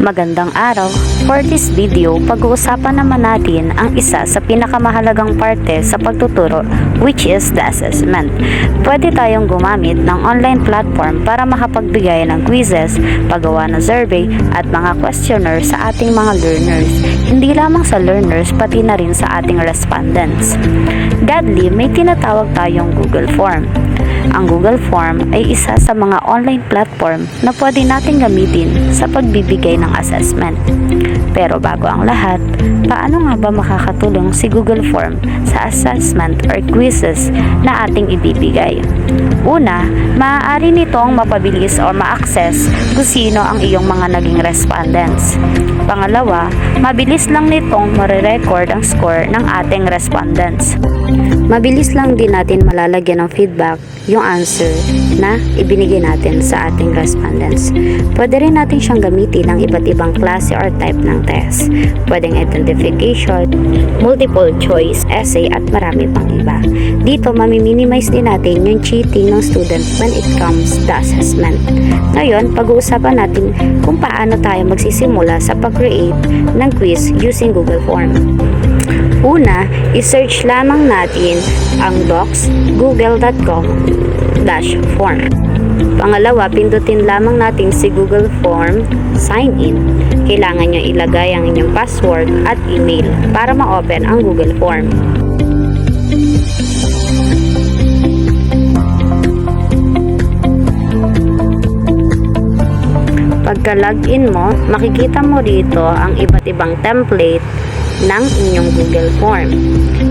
Magandang araw! For this video, pag-uusapan naman natin ang isa sa pinakamahalagang parte sa pagtuturo, which is the assessment. Pwede tayong gumamit ng online platform para makapagbigay ng quizzes, paggawa ng survey at mga questionnaire sa ating mga learners. Hindi lamang sa learners, pati na rin sa ating respondents. Godly, may tinatawag tayong Google Form. Ang Google Form ay isa sa mga online platform na pwede natin gamitin sa pagbibigay ng assessment. Pero bago ang lahat, paano nga ba makakatulong si Google Form sa assessment or quizzes na ating ibibigay? Una, maaari nitong mapabilis o ma-access kung sino ang iyong mga naging respondents. Pangalawa, mabilis lang nitong marirecord ang score ng ating respondents. Mabilis lang din natin malalagyan ng feedback yung answer na ibinigay natin sa ating respondents. Pwede rin natin siyang gamitin ng iba't ibang klase or type ng test. Pwedeng identification, multiple choice, essay at marami pang iba. Dito, mami-minimize din natin yung cheating ng student when it comes to assessment. Ngayon, pag-uusapan natin kung paano tayo magsisimula sa pag-create ng quiz using Google Form. Una, i-search lamang natin ang docs.google.com/form. Pangalawa, pindutin lamang natin si Google Form Sign In. Kailangan nyo ilagay ang inyong password at email para ma-open ang Google Form. Pagka-login mo, makikita mo dito ang iba't ibang template ng inyong Google Form.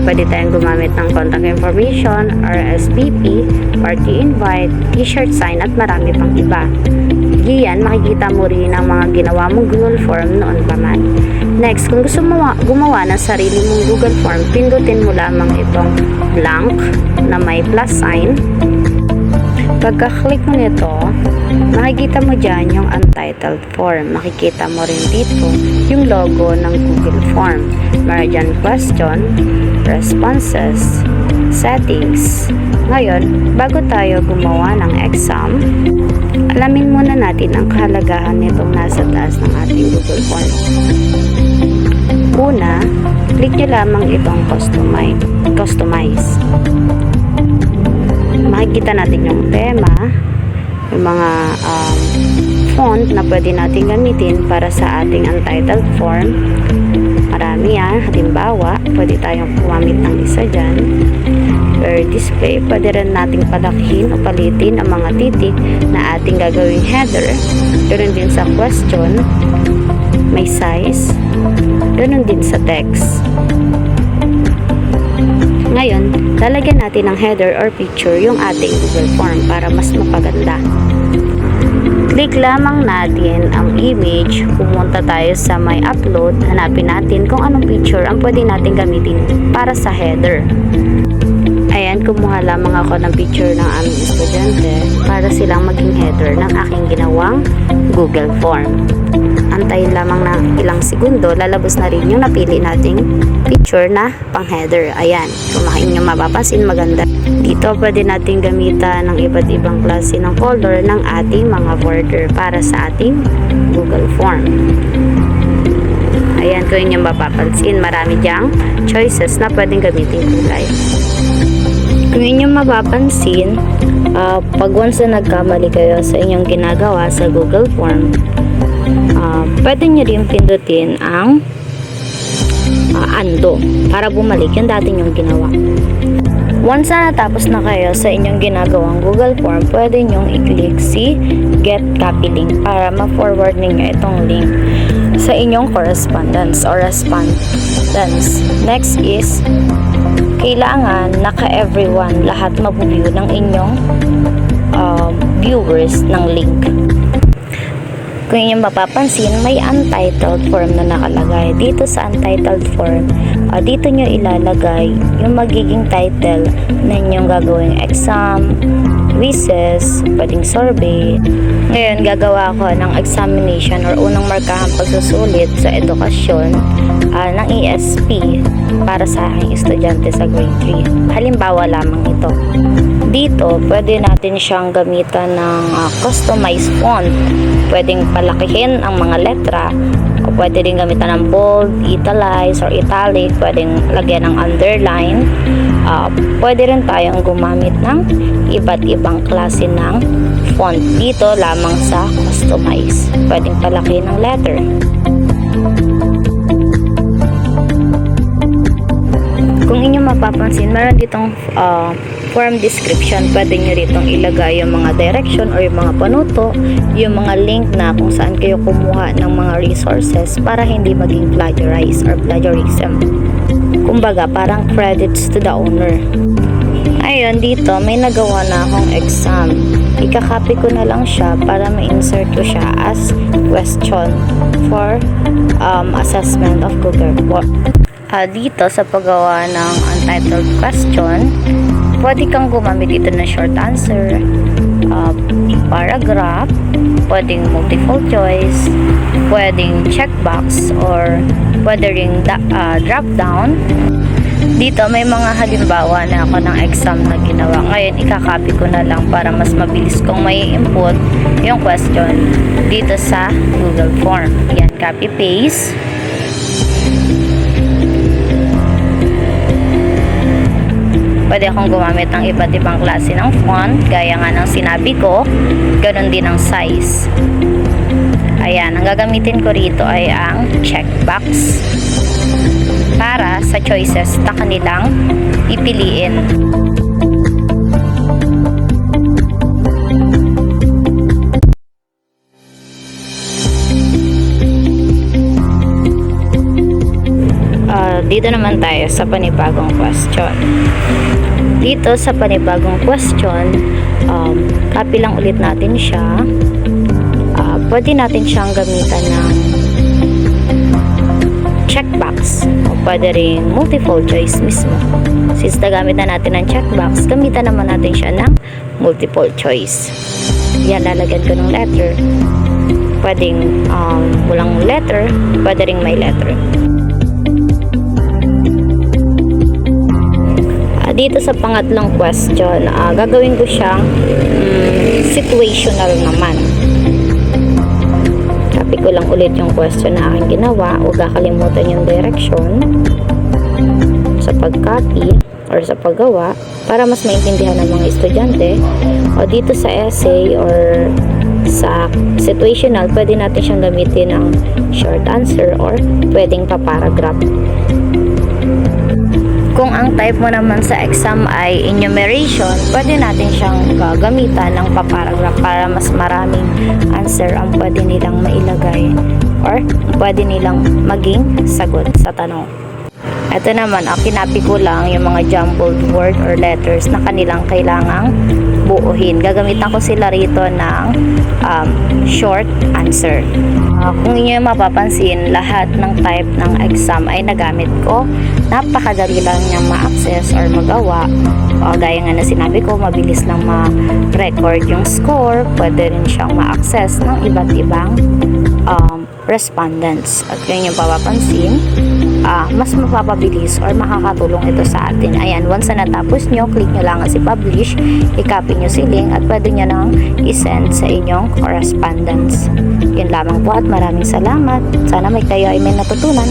Pwede tayong gumamit ng contact information, RSVP, party invite, t-shirt sign at marami pang iba. Diyan, makikita mo rin ang mga ginawa mong Google Form noon pa man. Next, kung gusto mo gumawa ng sarili mong Google Form, pindutin mo lamang itong blank na may plus sign. Pagka-click mo nito, makikita mo dyan yung untitled form. Makikita mo rin dito yung logo ng Google Form. Meron dyan question, responses, settings. Ngayon, bago tayo gumawa ng exam, alamin muna natin ang kahalagahan nitong nasa taas ng ating Google Form. Una, click nyo lamang itong customize. Makikita natin yung tema, yung mga font na pwede natin gamitin para sa ating untitled form. Marami yan. Halimbawa, pwede tayong gumamit ng isa dyan. Per display, pwede rin nating palakihin o palitin ang mga titik na ating gagawing header. Ganoon din sa question, may size. Ganoon din sa text. Ngayon, lalagyan natin ng header or picture yung ating Google Form para mas mapaganda. Click lamang natin ang image, pumunta tayo sa may upload, hanapin natin kung anong picture ang pwede natin gamitin para sa header. Ayan, kumuha lamang ako ng picture ng aming estudyante para silang maging header ng aking ginawang Google Form. Antayin lamang na ilang segundo, lalabas na rin yung napili nating picture na pang header. Ayan, kung inyo mapapansin, maganda. Dito pwede natin gamitan ng iba't ibang klase ng color ng ating mga border para sa ating Google Form. Ayan, kung inyo mapapansin, marami diyang choices na pwedeng gamitin kulay. Kung inyo mapapansin, pag once na nagkamali kayo sa inyong ginagawa sa Google Form, pwede nyo rin pindutin ang undo para bumalik yung dati nyong ginawa. Once na natapos na kayo sa inyong ginagawang Google Form, pwede nyong i-click si Get Copy Link para ma-forward ninyo itong link sa inyong correspondence or respondents. Next is, kailangan naka-everyone, lahat mabu-view ng inyong viewers ng link. Kung inyong mapapansin, may untitled form na nakalagay. Dito sa untitled form, Dito nyo ilalagay yung magiging title na inyong gagawing exam, quizzes, pwedeng survey. Ngayon, gagawa ako ng examination or unang markahang pagsusulit sa edukasyon ng ESP para sa aking estudyante sa grade 3. Halimbawa lamang ito. Dito, pwede natin siyang gamitan ng customized font. Pwedeng palakihin ang mga letra, o pwede rin gamitan ng bold, italize, or italic. Pwedeng lagyan ng underline. Pwede rin tayong gumamit ng iba't ibang klase ng font. Dito lamang sa customize. Pwedeng palakihin ng letter. Kung inyong mapapansin, meron ditong form description. Pwede nyo ritong ilagay yung mga direction or yung mga panuto, yung mga link na kung saan kayo kumuha ng mga resources para hindi maging plagiarize or plagiarism. Kumbaga, parang credits to the owner. Ayun, dito may nagawa na akong exam. Ikakopy ko na lang siya para ma-insert ko siya as question for assessment of Google. Dito sa paggawa ng untitled question, pwede kang gumamit dito ng short answer, paragraph, pwedeng multiple choice, pwedeng checkbox, or pwede ring drop down. Dito may mga halimbawa na ako ng exam na ginawa. Ngayon, ikakopy ko na lang para mas mabilis kong may input yung question dito sa Google Form. Yan, copy paste. Pwede akong gumamit ng iba't ibang klase ng font, gaya nga ng sinabi ko, ganun din ang size. Ayan, ang gagamitin ko rito ay ang checkbox para sa choices na kanilang pipiliin. Dito naman tayo sa panibagong question. Dito sa panibagong question, copy lang ulit natin siya. Pwede natin siyang gamitan ng checkbox o pwede rin multiple choice mismo. Since nagamit na natin ng checkbox, gamitan naman natin siya ng multiple choice. Yan, lalagyan ko ng letter. Pwedeng walang letter, pwede rin may letter. Dito sa pangatlong question, gagawin ko siyang situational naman. Copy ko lang ulit yung question na aking ginawa. Huwag kakalimutan yung direction sa pag-copy or sa paggawa para mas maintindihan ng mga estudyante. O dito sa essay or sa situational, pwede natin siyang gamitin ng short answer or pwedeng pa-paragraph. Kung ang type mo naman sa exam ay enumeration, pwede natin siyang gagamitan ng paparagraph para mas maraming answer ang pwede nilang mailagay or pwede nilang maging sagot sa tanong. Ito naman, kinapi ko lang yung mga jumbled word or letters na kanilang kailangang buuhin. Gagamitan ko sila rito ng short answer. Kung inyo mapapansin, lahat ng type ng exam ay nagamit ko. Napakadali lang niyang ma-access or magawa. Gaya nga na sinabi ko, mabilis lang ma-record yung score. Pwede rin siyang ma-access ng iba't ibang respondents. At kung yung papapansin, mas mapapabilis or makakatulong ito sa atin. Ayan, once na natapos nyo, click nyo lang si publish, i-copy nyo si link at pwede nyo nang i-send sa inyong correspondence. Yun lamang po at maraming salamat. Sana kayo ay may natutunan.